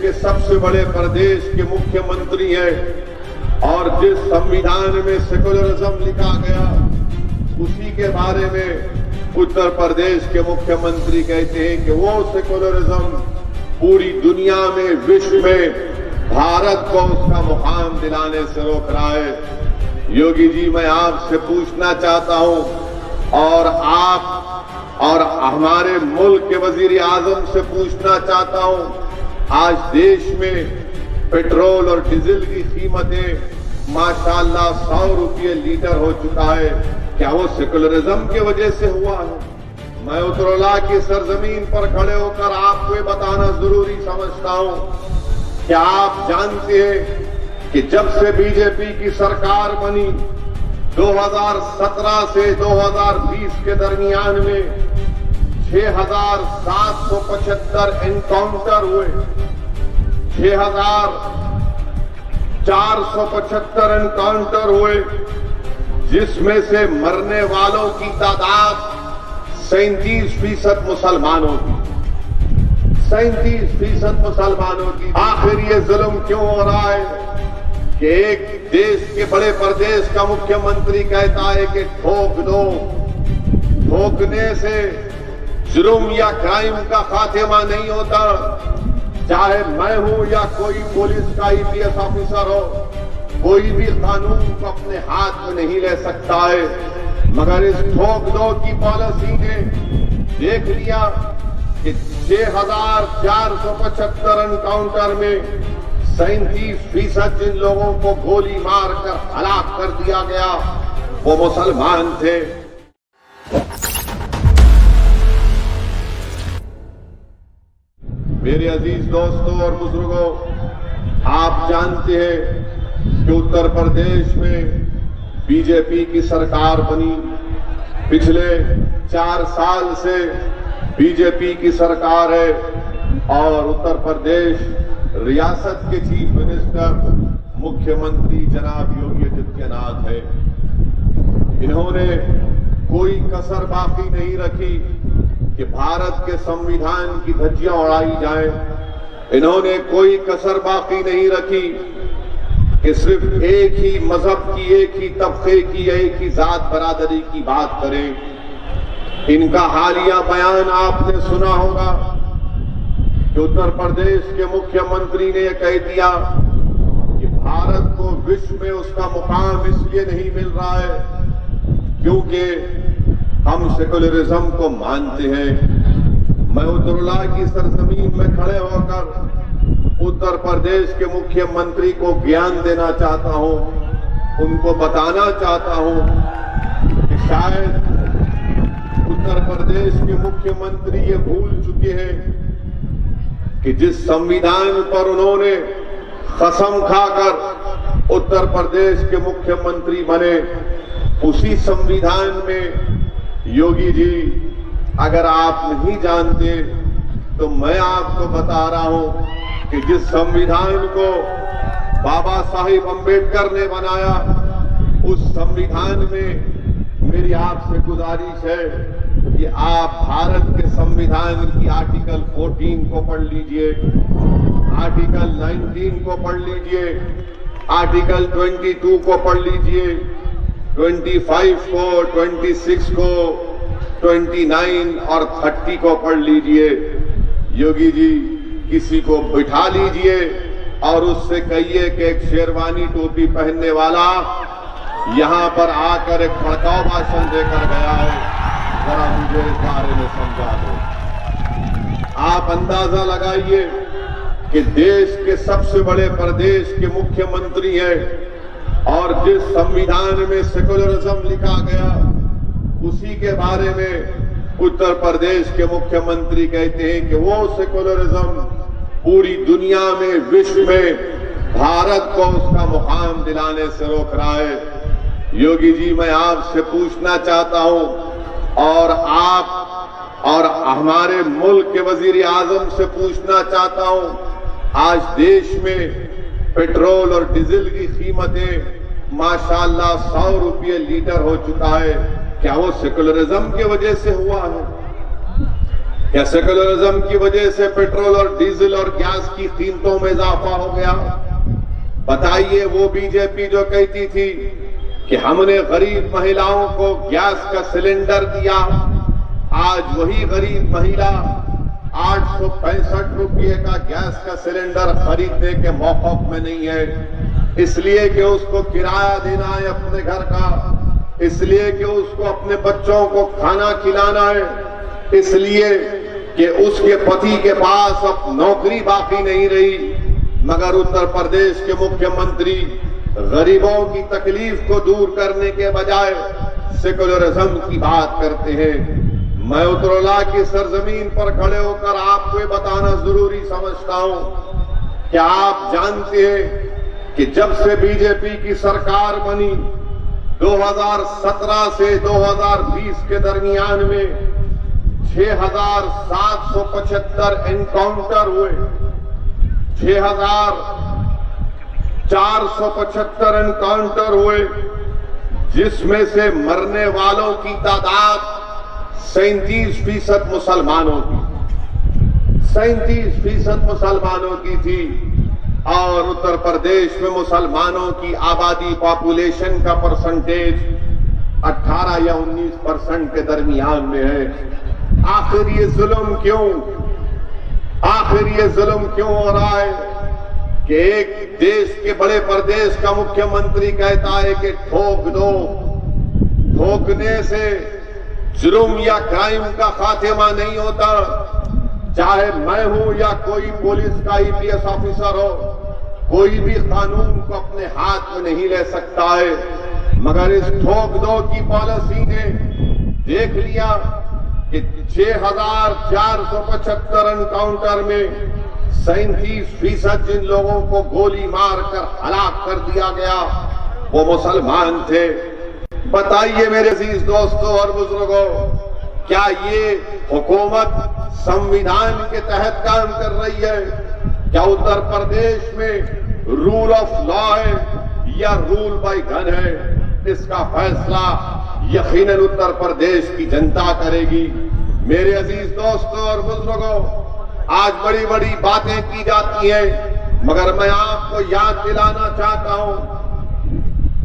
के सबसे बड़े प्रदेश के मुख्यमंत्री हैं और जिस संविधान में सेकुलरिज्म लिखा गया उसी के बारे में उत्तर प्रदेश के मुख्यमंत्री कहते हैं कि वो सेकुलरिज्म पूरी दुनिया में, विश्व में भारत को उसका मुकाम दिलाने से रोक रहा है। योगी जी, मैं आपसे पूछना चाहता हूं और आप और हमारे मुल्क के वजीर आजम से पूछना चाहता हूं, आज देश में पेट्रोल और डीजल की कीमतें माशाअल्लाह 100 रुपये लीटर हो चुका है। क्या वो सेकुलरिज्म की वजह से हुआ है? मैं उत्तरला की सरजमीन पर खड़े होकर आपको बताना जरूरी समझता हूं। क्या आप जानते हैं कि जब से बीजेपी की सरकार बनी 2017 से 2020 के दरमियान में 6,775 एनकाउंटर हुए, 6,475 एनकाउंटर हुए, जिसमें से मरने वालों की तादाद 37% मुसलमानों की, 37% मुसलमानों की। आखिर ये जुल्म क्यों हो रहा है कि एक देश के बड़े प्रदेश का मुख्यमंत्री कहता है कि ठोक दो, ठोकने से जुर्म या क्राइम का खात्मा नहीं होता। चाहे मैं हूं या कोई पुलिस का IPS ऑफिसर हो, कोई भी कानून को अपने हाथ में नहीं ले सकता है। मगर इस ठोक दो की पॉलिसी ने देख लिया कि 6,475 एनकाउंटर में 37% जिन लोगों को गोली मारकर हलाक कर दिया गया वो मुसलमान थे। मेरे अजीज दोस्तों और बुजुर्गों, आप जानते हैं कि उत्तर प्रदेश में बीजेपी की सरकार बनी। पिछले 4 साल से बीजेपी की सरकार है और उत्तर प्रदेश रियासत के चीफ मिनिस्टर मुख्यमंत्री जनाब योगी आदित्यनाथ है। इन्होंने कोई कसर बाकी नहीं रखी कि भारत के संविधान की धज्जियां उड़ाई जाए। इन्होंने कोई कसर बाकी नहीं रखी कि सिर्फ एक ही मजहब की, एक ही तबके की, एक ही जात बरादरी की बात करें। इनका हालिया बयान आपने सुना होगा कि उत्तर प्रदेश के मुख्यमंत्री ने यह कह दिया कि भारत को विश्व में उसका मुकाम इसलिए नहीं मिल रहा है क्योंकि हम सेकुलरिज्म को मानते हैं। मैं उत्तरला की सरजमीन में खड़े होकर उत्तर प्रदेश के मुख्यमंत्री को ज्ञान देना चाहता हूं, उनको बताना चाहता हूं कि शायद उत्तर प्रदेश के मुख्यमंत्री ये भूल चुके हैं कि जिस संविधान पर उन्होंने कसम खाकर उत्तर प्रदेश के मुख्यमंत्री बने, उसी संविधान में योगी जी, अगर आप नहीं जानते तो मैं आपको बता रहा हूं कि जिस संविधान को बाबा साहिब अम्बेडकर ने बनाया, उस संविधान में मेरी आपसे गुजारिश है कि आप भारत के संविधान की आर्टिकल 14 को पढ़ लीजिए, आर्टिकल 19 को पढ़ लीजिए, आर्टिकल 22 को पढ़ लीजिए, 25 को, 26 को, 29 और 30 को पढ़ लीजिए। योगी जी, किसी को बिठा लीजिए और उससे कहिए कि एक शेरवानी टोपी पहनने वाला यहां पर आकर एक भड़काऊ भाषण देकर गया है, जरा मुझे इस बारे में समझा दो। आप अंदाजा लगाइए कि देश के सबसे बड़े प्रदेश के मुख्यमंत्री हैं और जिस संविधान में सेकुलरिज्म लिखा गया उसी के बारे में उत्तर प्रदेश के मुख्यमंत्री कहते हैं कि वो सेकुलरिज्म पूरी दुनिया में, विश्व में भारत को उसका मुकाम दिलाने से रोक रहा है। योगी जी, मैं आपसे पूछना चाहता हूं और आप और हमारे मुल्क के वजीर आजम से पूछना चाहता हूं, आज देश में पेट्रोल और डीजल की कीमतें माशाअल्लाह 100 रुपये लीटर हो चुका है। क्या वो सेकुलरिज्म की वजह से हुआ है? क्या सेकुलरिज्म की वजह से पेट्रोल और डीजल और गैस की कीमतों में इजाफा हो गया? बताइए, वो बीजेपी जो कहती थी कि हमने गरीब महिलाओं को गैस का सिलेंडर दिया, आज वही गरीब महिला 865 रुपये का गैस का सिलेंडर खरीदने के मौक़िफ़ में नहीं है, इसलिए कि उसको किराया देना है अपने घर का, इसलिए कि उसको अपने बच्चों को खाना खिलाना है, इसलिए कि उसके पति के पास अब नौकरी बाकी नहीं रही। मगर उत्तर प्रदेश के मुख्यमंत्री गरीबों की तकलीफ को दूर करने के बजाय सेकुलरिज्म की बात करते हैं। मैं उत्तरोला की सरजमीन पर खड़े होकर आपको ये बताना जरूरी समझता हूं कि आप जानते हैं कि जब से बीजेपी की सरकार बनी 2017 से 2020 के दरमियान में 6,775 एनकाउंटर हुए, 6,475 एनकाउंटर हुए, जिसमें से मरने वालों की तादाद 37% मुसलमानों की, 37% मुसलमानों की थी। और उत्तर प्रदेश में मुसलमानों की आबादी पॉपुलेशन का परसेंटेज 18 या 19% के दरमियान में है। आखिर ये जुल्म क्यों, आखिर ये जुल्म क्यों हो रहा है कि एक देश के बड़े प्रदेश का मुख्यमंत्री कहता है कि ठोक दो, ठोकने से जुर्म या क्राइम का खात्मा नहीं होता, चाहे मैं हूं या कोई पुलिस का IPS ऑफिसर हो, कोई भी कानून को अपने हाथ में नहीं ले सकता है। मगर इस ठोक दो की पॉलिसी ने देख लिया कि 6,475 एनकाउंटर में 37% जिन लोगों को गोली मारकर हलाक कर दिया गया वो मुसलमान थे। बताइए मेरे अजीज दोस्तों और बुजुर्गों, क्या ये हुकूमत संविधान के तहत काम कर रही है? क्या उत्तर प्रदेश में रूल ऑफ लॉ है या रूल बाय गन है? इसका फैसला यकीनन उत्तर प्रदेश की जनता करेगी। मेरे अजीज दोस्तों और बुजुर्गों, आज बड़ी बड़ी बातें की जाती हैं, मगर मैं आपको याद दिलाना चाहता हूं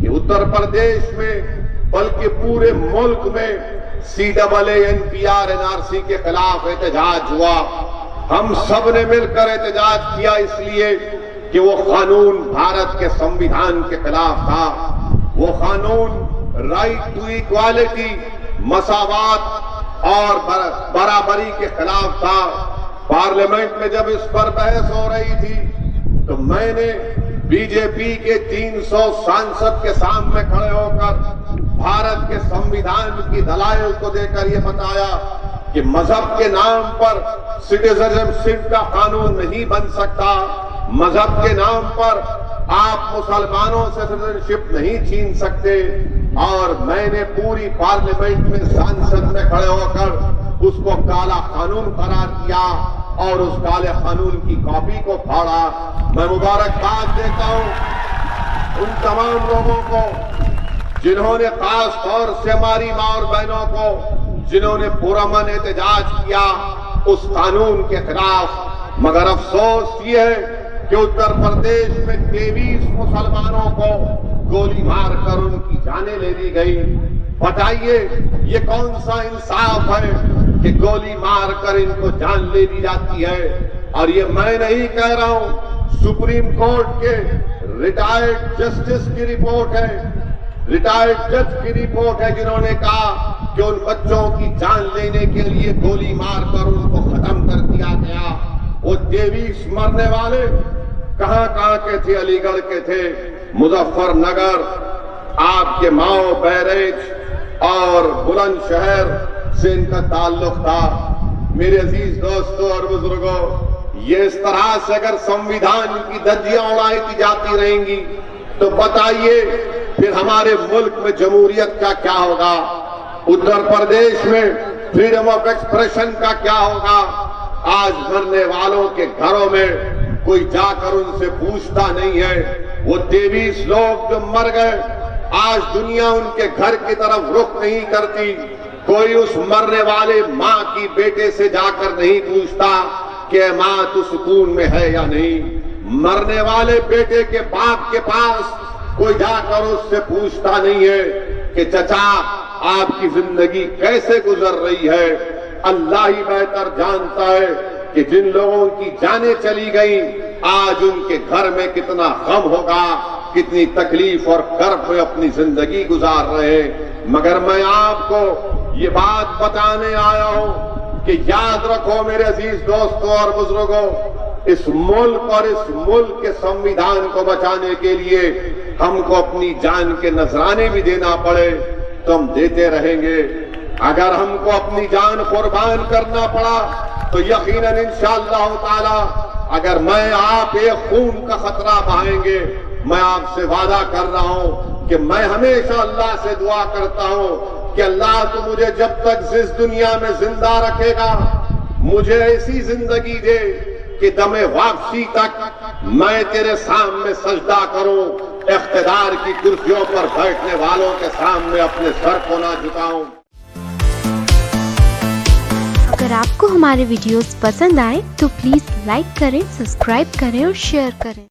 कि उत्तर प्रदेश में बल्कि पूरे मुल्क में CAA NPR NRC के खिलाफ एहतजाज हुआ। हम सब ने मिलकर एहतजाज किया इसलिए कि वो कानून भारत के संविधान के खिलाफ था। वो कानून राइट टू इक्वालिटी, मसावात और बराबरी के खिलाफ था। पार्लियामेंट में जब इस पर बहस हो रही थी तो मैंने बीजेपी के 300 सांसद के सामने खड़े होकर भारत के संविधान की दलाइल को देकर यह बताया कि मजहब के नाम पर सिटीजनशिप का कानून नहीं बन सकता, मजहब के नाम पर आप मुसलमानों से सिटीजनशिप नहीं छीन सकते। और मैंने पूरी पार्लियामेंट में सांसद में खड़े होकर उसको काला कानून करार दिया और उस काले कानून की कॉपी को फाड़ा। मैं मुबारकबाद देता हूं उन तमाम लोगों को जिन्होंने खास तौर से हमारी मां और बहनों को, जिन्होंने पुरअमन एहतजाज किया उस कानून के खिलाफ। मगर अफसोस ये है कि उत्तर प्रदेश में 23 मुसलमानों को गोली मारकर उनकी जानें ले ली गई। बताइए ये कौन सा इंसाफ है कि गोली मारकर इनको जान ले ली जाती है? और ये मैं नहीं कह रहा हूं, सुप्रीम कोर्ट के रिटायर्ड जस्टिस की रिपोर्ट है, रिटायर्ड जज की रिपोर्ट है, जिन्होंने कहा कि उन बच्चों की जान लेने के लिए गोली मारकर उनको खत्म कर दिया गया। वो 23 मरने वाले कहां के थे? अलीगढ़ के थे, मुजफ्फरनगर, आपके माओ बैरेज और बुलंदशहर से इनका ताल्लुक था। मेरे अजीज दोस्तों और बुजुर्गों, ये इस तरह से अगर संविधान की धज्जियां उड़ाई जाती रहेंगी तो बताइए फिर हमारे मुल्क में जमहूरियत का क्या होगा? उत्तर प्रदेश में फ्रीडम ऑफ एक्सप्रेशन का क्या होगा? आज मरने वालों के घरों में कोई जाकर उनसे पूछता नहीं है। वो 23 लोग जो मर गए, आज दुनिया उनके घर की तरफ रुख नहीं करती। कोई उस मरने वाले माँ की बेटे से जाकर नहीं पूछता कि माँ तू सुकून में है या नहीं। मरने वाले बेटे के बाप के पास कोई जाकर उससे पूछता नहीं है कि चचा आपकी जिंदगी कैसे गुजर रही है। अल्लाह ही बेहतर जानता है कि जिन लोगों की जानें चली गई आज उनके घर में कितना गम होगा, कितनी तकलीफ और कर्ब में अपनी जिंदगी गुजार रहे हैं। मगर मैं आपको ये बात बताने आया हूं कि याद रखो मेरे अजीज दोस्तों और बुजुर्गों, इस मुल्क और इस मुल्क के संविधान को बचाने के लिए हमको अपनी जान के नजराने भी देना पड़े तो हम देते रहेंगे। अगर हमको अपनी जान कुर्बान करना पड़ा तो यकीनन इंशाअल्लाह ताला अगर मैं आप एक खून का खतरा बहाएंगे, मैं आपसे वादा कर रहा हूं कि मैं हमेशा अल्लाह से दुआ करता हूं कि अल्लाह तू मुझे जब तक इस दुनिया में जिंदा रखेगा मुझे ऐसी जिंदगी दे कि दमे वापसी तक मैं तेरे सामने सजदा करूं, इख्तिदार की कुर्सियों पर बैठने वालों के सामने अपने सर को ना झुकाऊं। अगर आपको हमारे वीडियोस पसंद आए तो प्लीज लाइक करें, सब्सक्राइब करें और शेयर करें।